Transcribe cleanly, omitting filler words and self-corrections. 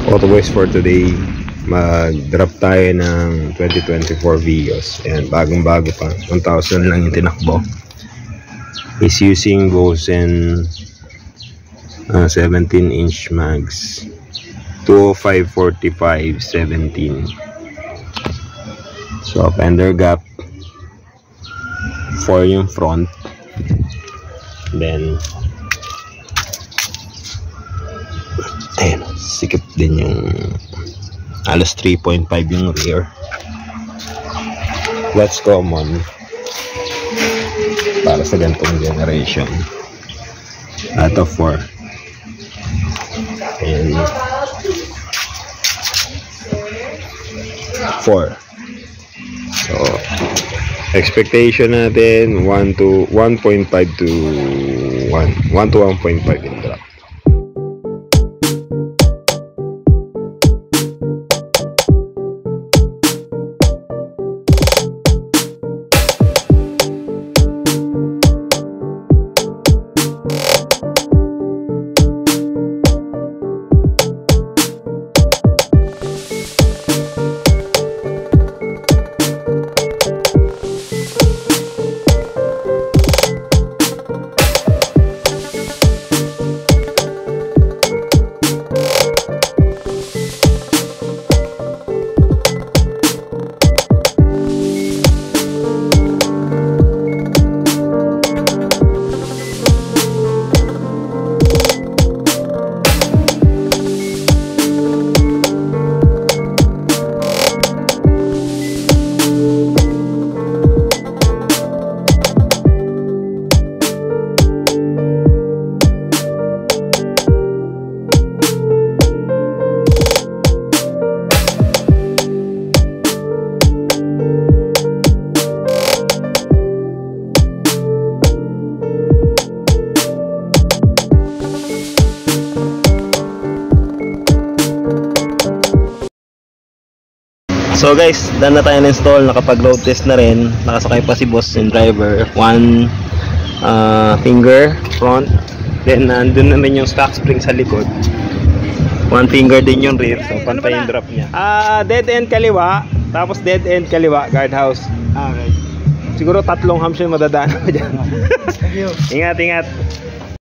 Auto Boys for today, mag-drop tayo ng 2024 Vios. And bagong-bago pa, 1,000 lang yung tinakbo. Is using Gosen 17-inch mags, 205/45 17. So fender gap 4 yung front, then ayun, sikip din yung alas 3.5 yung rear. That's common para sa ganitong generation. Out of 4 and 4. So expectation natin 1 to 1.5 to 1 to 1.5 in drop. So guys, done na tayo na-install, nakapag-load test na rin, nakasakay pa si boss and driver, 1 finger front, then nandun naman yung stock spring sa likod, 1 finger din yung rear, so pantay yung drop niya. Dead end kaliwa, tapos dead end kaliwa, guardhouse. Okay. Siguro 3 hams yung madadaan mo dyan. Thank you. Ingat, ingat.